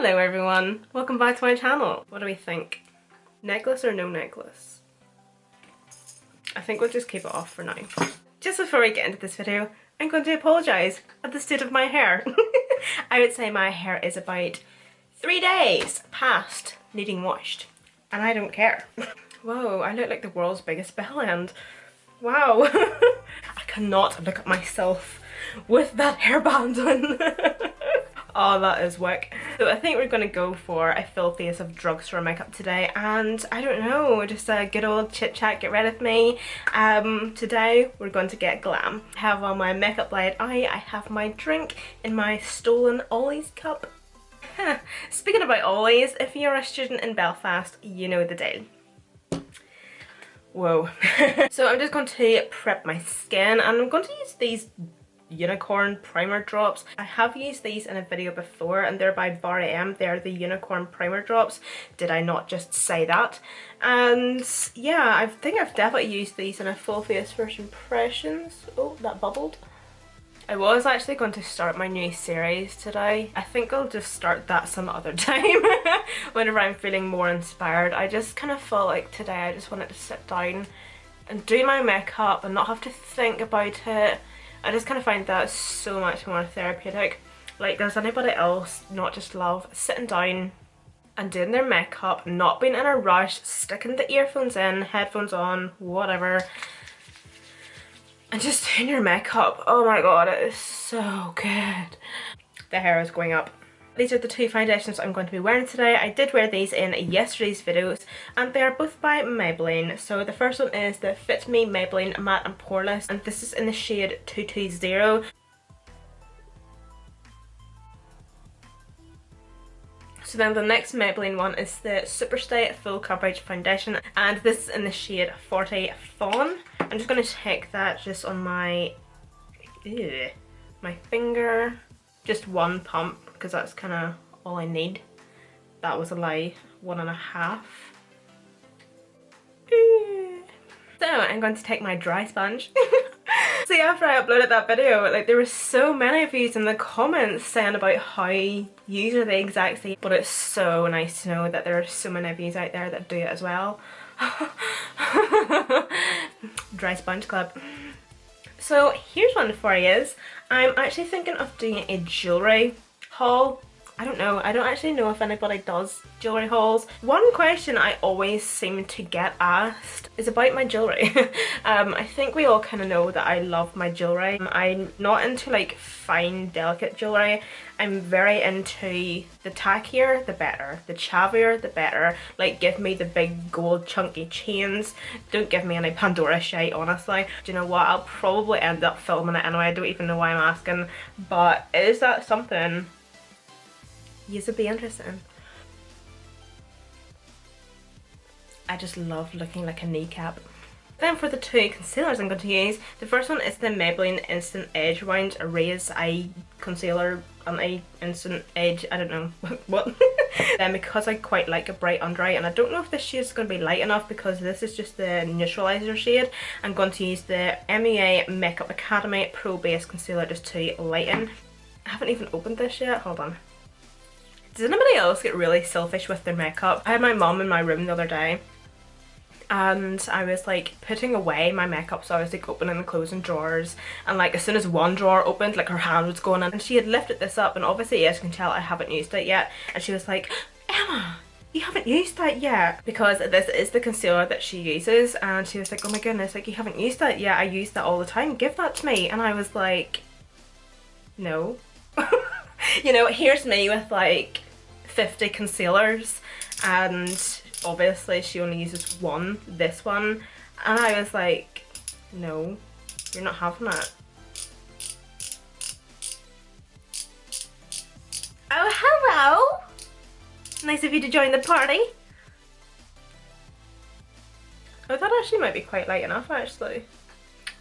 Hello everyone, welcome back to my channel. What do we think? Necklace or no necklace? I think we'll just keep it off for now. Just before we get into this video, I'm going to apologise at the state of my hair. I would say my hair is about 3 days past needing washed, and I don't care. Whoa, I look like the world's biggest bellend. Wow. I cannot look at myself with that hairband on. Oh, that is wick. So I think we're going to go for a full face of drugstore makeup today, and I don't know, just a good old chit chat, get rid of me. Today we're going to get glam. I have on my makeup light eye, I have my drink in my stolen Ollie's cup. Speaking about Ollie's, if you're a student in Belfast, you know the deal. Whoa. So I'm just going to prep my skin, and I'm going to use these unicorn primer drops. I have used these in a video before, and they're by GRWM. They're the unicorn primer drops. Did I not just say that? And yeah, I think I've definitely used these in a full face first impressions. Oh, that bubbled. I was actually going to start my new series today. I think I'll just start that some other time whenever I'm feeling more inspired. I just kind of felt like today I just wanted to sit down and do my makeup and not have to think about it. I just kind of find that so much more therapeutic. Like, does anybody else not just love sitting down and doing their makeup, not being in a rush, sticking the earphones in, headphones on, whatever, and just doing your makeup? Oh my god, it is so good. The hair is going up. These are the two foundations I'm going to be wearing today. I did wear these in yesterday's videos, and they are both by Maybelline. So the first one is the Fit Me Maybelline Matte and Poreless, and this is in the shade 220. So then the next Maybelline one is the Superstay Full Coverage Foundation, and this is in the shade 40 Fawn. I'm just going to take that just on my finger, just one pump, because that's kind of all I need. That was a lie, 1.5. So I'm going to take my dry sponge. See, after I uploaded that video, like, there were so many of you in the comments saying about how you are the exact same, but it's so nice to know that there are so many of you out there that do it as well. Dry sponge club. So here's one for you. I'm actually thinking of doing a jewellery haul. I don't know, I don't actually know if anybody does jewellery hauls. One question I always seem to get asked is about my jewellery. I think we all kind of know that I love my jewellery. I'm not into like fine delicate jewellery. I'm very into the tackier the better, the chavier the better. Like, give me the big gold chunky chains, don't give me any Pandora shite, honestly. Do you know what, I'll probably end up filming it anyway. I don't even know why I'm asking, but is that something you would be interested in? I just love looking like a kneecap. Then for the two concealers I'm going to use, the first one is the Maybelline Instant Edge Round Erase Eye Concealer, Instant Edge, I don't know what. Then because I quite like a bright under eye, and I don't know if this shade is going to be light enough because this is just the neutralizer shade, I'm going to use the MEA Makeup Academy Pro Base Concealer just to lighten. I haven't even opened this yet, hold on. Does anybody else get really selfish with their makeup? I had my mum in my room the other day, and I was like putting away my makeup, so I was like opening and closing drawers, and like as soon as one drawer opened, like her hand was going in, and she had lifted this up, and obviously as you can tell I haven't used it yet, and she was like, "Emma, you haven't used that yet," because this is the concealer that she uses, and she was like, "Oh my goodness, like you haven't used that yet, I use that all the time, give that to me." And I was like, no. You know, here's me with like 50 concealers, and obviously she only uses one, this one, and I was like, no, you're not having it. Oh, hello! Nice of you to join the party. Oh, that actually might be quite light enough, actually.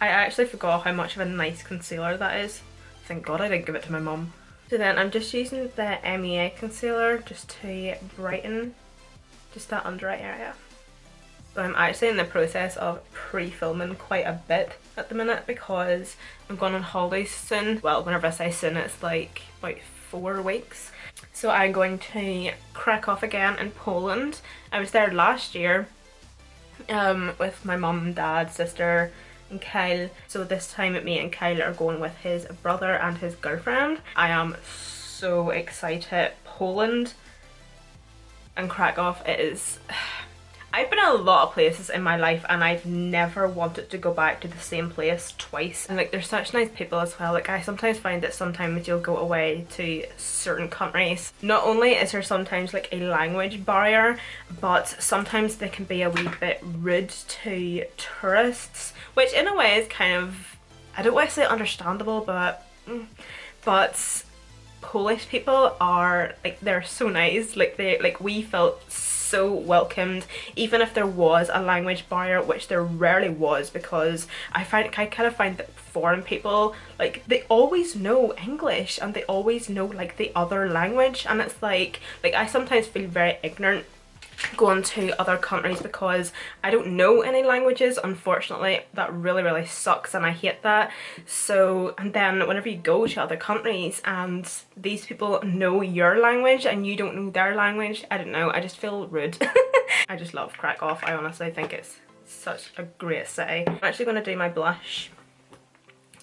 I actually forgot how much of a nice concealer that is. Thank God I didn't give it to my mum. So then I'm just using the MEA concealer just to brighten just that under eye area. So I'm actually in the process of pre-filming quite a bit at the minute because I'm going on holidays soon. Well, whenever I say soon, it's like about 4 weeks. So I'm going to Krakow again in Poland. I was there last year with my mum and dad, sister and Kyle. So this time me and Kyle are going with his brother and his girlfriend. I am so excited. Poland and Krakow, it is... I've been in a lot of places in my life and I've never wanted to go back to the same place twice. And like, there's such nice people as well. Like, I sometimes find that sometimes you'll go away to certain countries. Not only is there sometimes like a language barrier, but sometimes they can be a wee bit rude to tourists, which in a way is kind of, I don't want to say understandable, but Polish people are like, they're so nice. Like, we felt so welcomed, even if there was a language barrier, which there rarely was, because I kind of find that foreign people, like, they always know English and they always know like the other language, and it's like I sometimes feel very ignorant going to other countries because I don't know any languages, unfortunately. That really sucks and I hate that. So, and then whenever you go to other countries and these people know your language and you don't know their language, I don't know, I just feel rude. I just love Krakow. I honestly think it's such a great city. I'm actually going to do my blush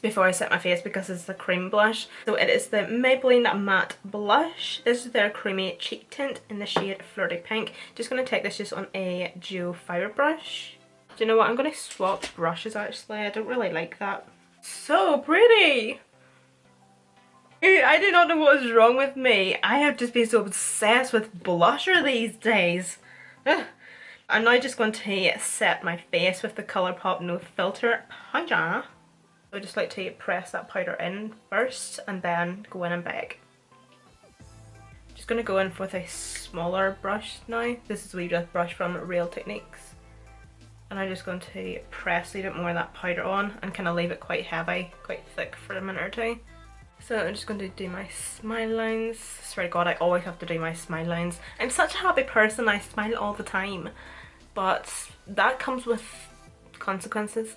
before I set my face because it's the cream blush. So it is the Maybelline Matte Blush. This is their creamy cheek tint in the shade Flirty Pink. Just going to take this just on a duo fiber brush. Do you know what? I'm going to swap brushes actually. I don't really like that. So pretty! I do not know what is wrong with me. I have just been so obsessed with blusher these days. I'm now just going to set my face with the Colourpop No Filter powder. I just like to press that powder in first and then go in and back. Just going to go in with a smaller brush now. This is a wee brush from Real Techniques. And I'm just going to press a bit more of that powder on and kind of leave it quite heavy, quite thick for a minute or two. So I'm just going to do my smile lines. I swear to God, I always have to do my smile lines. I'm such a happy person, I smile all the time. But that comes with consequences.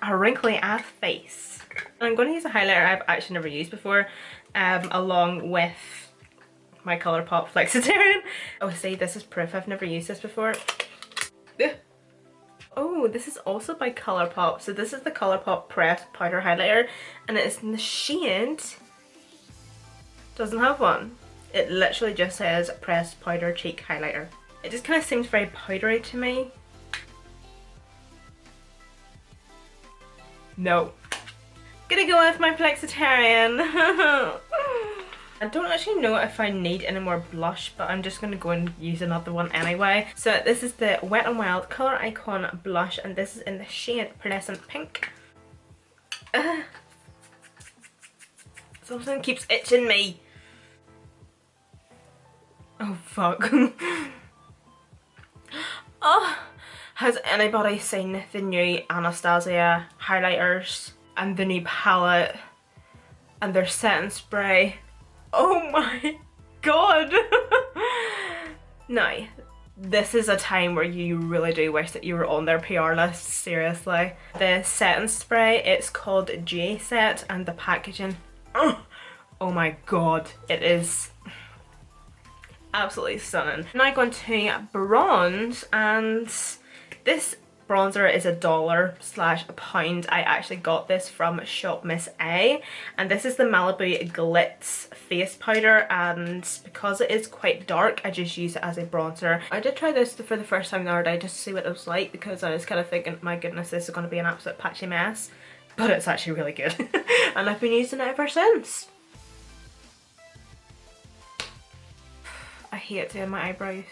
A wrinkly ass face. And I'm going to use a highlighter I've actually never used before, along with my Colourpop Flexitarian. Oh, see, this is proof I've never used this before. Oh, this is also by Colourpop. So this is the Colourpop Pressed Powder Highlighter, and it is in the shade... Doesn't have one. It literally just says Pressed Powder Cheek Highlighter. It just kind of seems very powdery to me. No. Gonna go with my Flexitarian. I don't actually know if I need any more blush, but I'm just gonna go and use another one anyway. So this is the Wet n Wild Colour Icon Blush, and this is in the shade Pearlescent Pink. Something keeps itching me. Oh fuck. Oh. Has anybody seen the new Anastasia highlighters and the new palette and their setting spray? Oh my god! Now, this is a time where you really do wish that you were on their PR list, seriously. The setting spray, it's called J Set, and the packaging, oh my god, it is absolutely stunning. Now I'm going to bronze, and this bronzer is $1/pound. I actually got this from Shop Miss A, and this is the Malibu Glitz face powder, and because it is quite dark, I just use it as a bronzer. I did try this for the first time the other day just to see what it was like, because I was kind of thinking, my goodness, this is going to be an absolute patchy mess, but it's actually really good. And I've been using it ever since. I hate doing my eyebrows.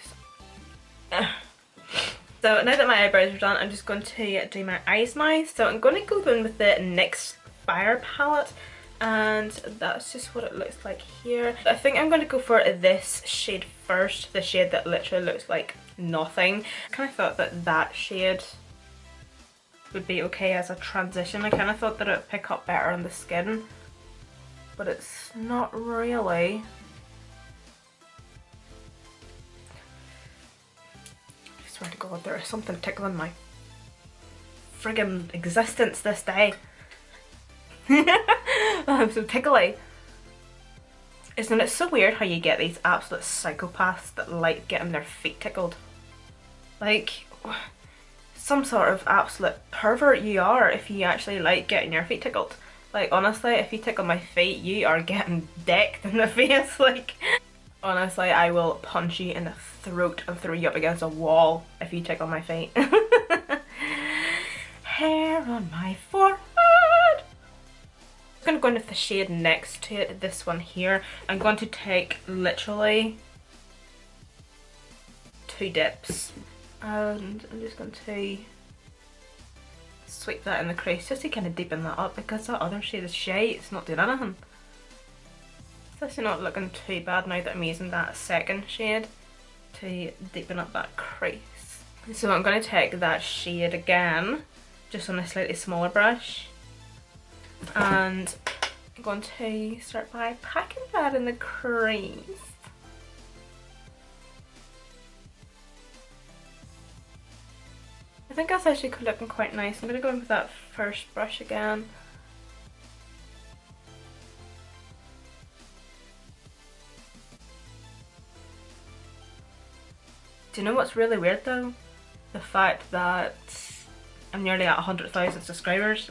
So now that my eyebrows are done, I'm just going to do my eyes now. So I'm going to go in with the NYX Fire palette, and that's just what it looks like here. I think I'm going to go for this shade first, the shade that literally looks like nothing. I kind of thought that that shade would be okay as a transition. I kind of thought that it would pick up better on the skin, but it's not really. I swear to God, there is something tickling my friggin' existence this day. I'm so tickly. Isn't it so weird how you get these absolute psychopaths that like getting their feet tickled? Like, some sort of absolute pervert you are if you actually like getting your feet tickled. Like, honestly, if you tickle my feet, you are getting decked in the face. Like, honestly, I will punch you in the throat and throw you up against a wall if you tickle my feet. Hair on my forehead. I'm going to go in with the shade next to it, this one here. I'm going to take literally 2 dips and I'm just going to sweep that in the crease just to kind of deepen that up, because that other shade is shade, it's not doing anything. It's actually not looking too bad now that I'm using that second shade to deepen up that crease. So I'm going to take that shade again, just on a slightly smaller brush, and I'm going to start by packing that in the crease. I think that's actually looking quite nice. I'm going to go in with that first brush again. Do you know what's really weird though? The fact that I'm nearly at 100,000 subscribers.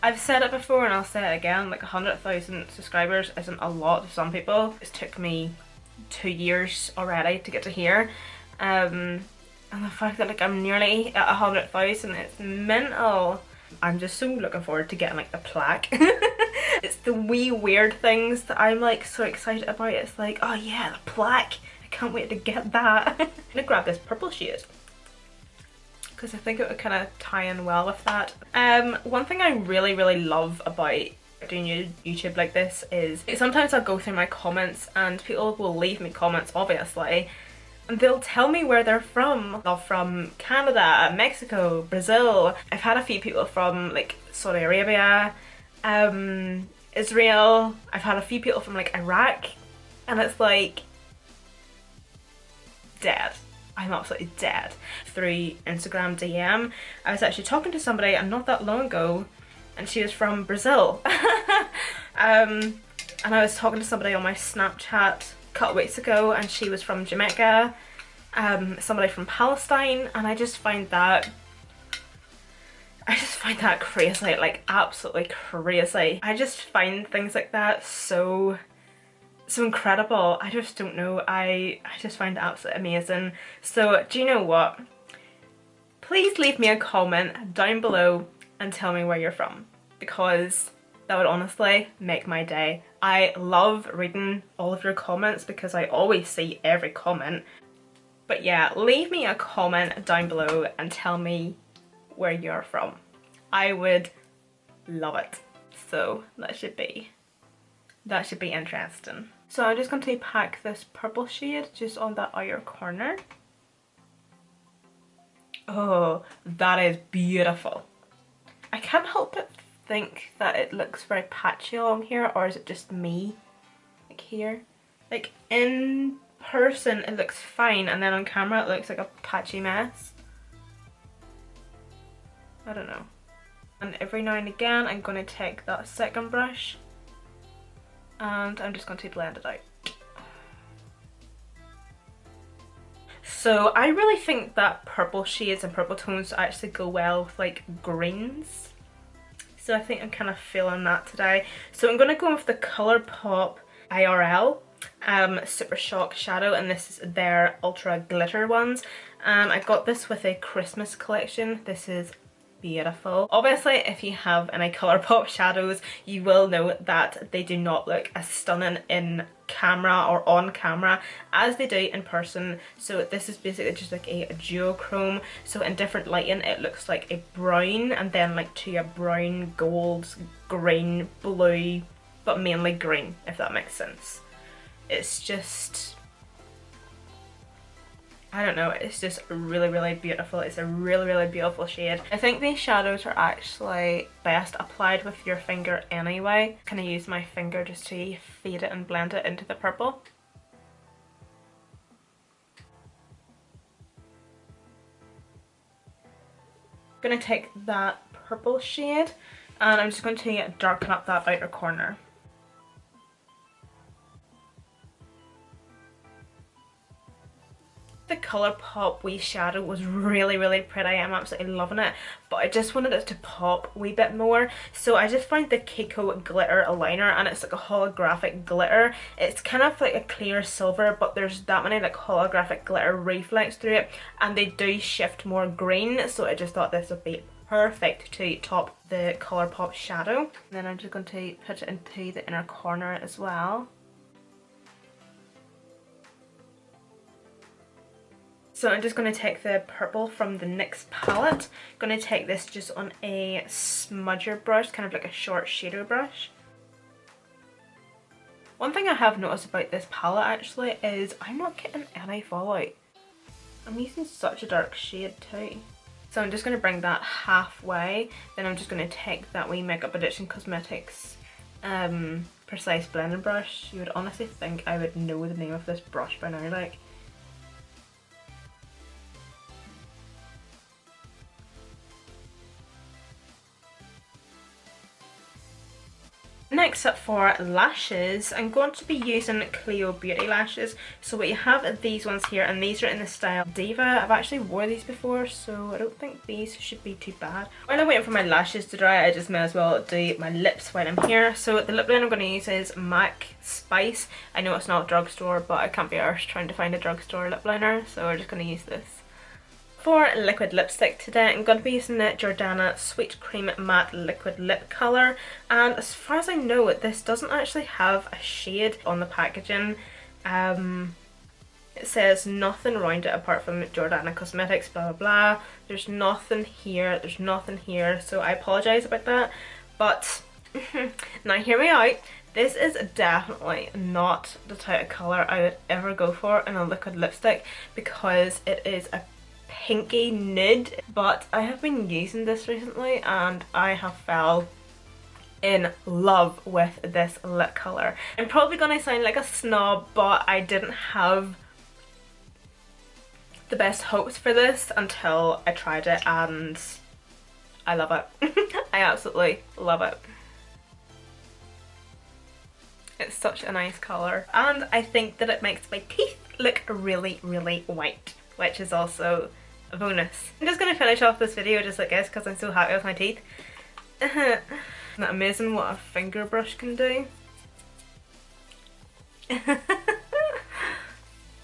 I've said it before and I'll say it again, like 100,000 subscribers isn't a lot to some people. It's took me 2 years already to get to here. And the fact that like I'm nearly at 100,000, it's mental. I'm just so looking forward to getting like the plaque. It's the wee weird things that I'm like so excited about. It's like, oh yeah, the plaque. I can't wait to get that. I'm gonna grab this purple shade because I think it would kind of tie in well with that. One thing I really love about doing YouTube like this is sometimes I'll go through my comments and people will leave me comments, obviously, and they'll tell me where they're from. They're from Canada, Mexico, Brazil. I've had a few people from like Saudi Arabia, Israel. I've had a few people from like Iraq, and it's like dead. I'm absolutely dead. Through Instagram DM, I was actually talking to somebody and not that long ago, and she was from Brazil. And I was talking to somebody on my Snapchat a couple weeks ago and she was from Jamaica, somebody from Palestine, and I just find that crazy, like absolutely crazy. I just find things like that so incredible. I just don't know, I just find it absolutely amazing. So do you know what? Please leave me a comment down below and tell me where you're from, because that would honestly make my day. I love reading all of your comments because I always see every comment. But yeah, leave me a comment down below and tell me where you're from. I would love it. So that should be interesting. So I'm just going to pack this purple shade just on that outer corner. Oh, that is beautiful. I can't help but think that it looks very patchy along here, or is it just me? Like here? Like in person it looks fine, and then on camera it looks like a patchy mess. I don't know. And every now and again I'm going to take that second brush and I'm just going to blend it out. So I really think that purple shades and purple tones actually go well with like greens. So I think I'm kind of feeling that today. So I'm going to go with the ColourPop IRL Super Shock Shadow, and this is their Ultra Glitter ones. I got this with a Christmas collection. This is beautiful. Obviously if you have any ColourPop shadows you will know that they do not look as stunning in camera or on camera as they do in person. So this is basically just like a duochrome, so in different lighting it looks like a brown and then like to a brown, gold, green, blue, but mainly green, if that makes sense. It's just, I don't know, it's just really beautiful. It's a really beautiful shade. I think these shadows are actually best applied with your finger anyway. Kind of use my finger just to fade it and blend it into the purple. I'm going to take that purple shade and I'm just going to darken up that outer corner. The Colourpop wee shadow was really pretty. I'm absolutely loving it, but I just wanted it to pop a wee bit more, so I just found the Kiko glitter liner, and it's like a holographic glitter. It's kind of like a clear silver, but there's that many like holographic glitter reflex through it, and they do shift more green, so I just thought this would be perfect to top the Colourpop shadow. And then I'm just going to put it into the inner corner as well. So I'm just going to take the purple from the NYX palette. I'm going to take this just on a smudger brush, kind of like a short shadow brush. One thing I have noticed about this palette actually is I'm not getting any fallout. I'm using such a dark shade too. So I'm just going to bring that halfway, then I'm just going to take that wee Makeup Addiction Cosmetics Precise Blending Brush. You would honestly think I would know the name of this brush by now, like. Next up for lashes, I'm going to be using Clio Beauty lashes. So what you have are these ones here, and these are in the style Diva. I've actually wore these before, so I don't think these should be too bad. While I'm waiting for my lashes to dry, I just may as well do my lips while I'm here. So the lip liner I'm going to use is MAC Spice. I know it's not drugstore, but I can't be arsed trying to find a drugstore lip liner, so we're just going to use this. For liquid lipstick today, I'm going to be using the Jordana Sweet Cream Matte Liquid Lip Colour, and as far as I know, this doesn't actually have a shade on the packaging. It says nothing around it apart from Jordana Cosmetics blah blah blah. There's nothing here, so I apologise about that, but now hear me out. This is definitely not the type of colour I would ever go for in a liquid lipstick, because it is a pinky nude, but I have been using this recently and I have fell in love with this lip colour. I'm probably gonna sound like a snob, but I didn't have the best hopes for this until I tried it, and I love it. I absolutely love it. It's such a nice colour, and I think that it makes my teeth look really white, which is also a bonus. I'm just going to finish off this video just like this because I'm so happy with my teeth. Isn't that amazing what a finger brush can do?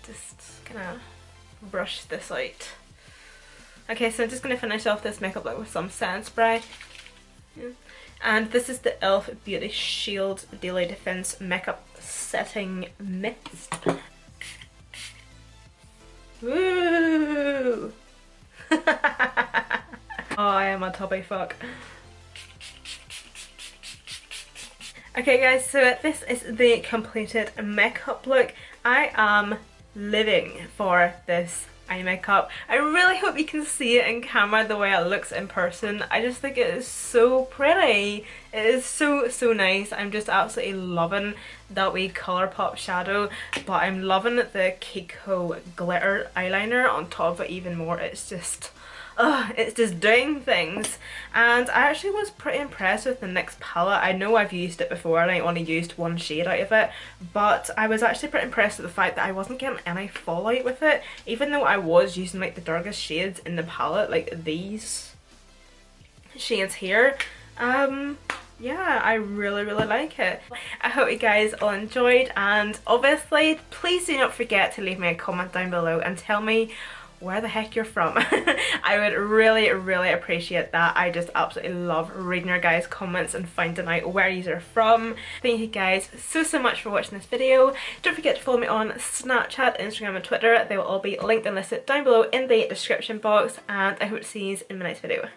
Just gonna brush this out. Okay, so I'm just going to finish off this makeup look with some sand spray. And this is the e.l.f. Beauty Shield Daily Defense Makeup Setting Mist. Woo! Oh, I am a tubby fuck. Okay guys, so this is the completed makeup look. I am living for this eye makeup. I really hope you can see it in camera the way it looks in person. I just think it is so pretty. It is so nice. I'm just absolutely loving that wee Colourpop shadow, but I'm loving the Kiko glitter eyeliner on top of it even more. It's just doing things, and I actually was pretty impressed with the NYX palette. I know I've used it before and I only used one shade out of it, but I was actually pretty impressed with the fact that I wasn't getting any fallout with it, even though I was using like the darkest shades in the palette, like these shades here. Yeah, I really like it. I hope you guys all enjoyed, and obviously please do not forget to leave me a comment down below and tell me where the heck you're from. I would really appreciate that. I just absolutely love reading your guys' comments and finding out where you are from. Thank you guys so much for watching this video. Don't forget to follow me on Snapchat, Instagram and Twitter. They will all be linked and listed down below in the description box, and I hope to see you in my next video.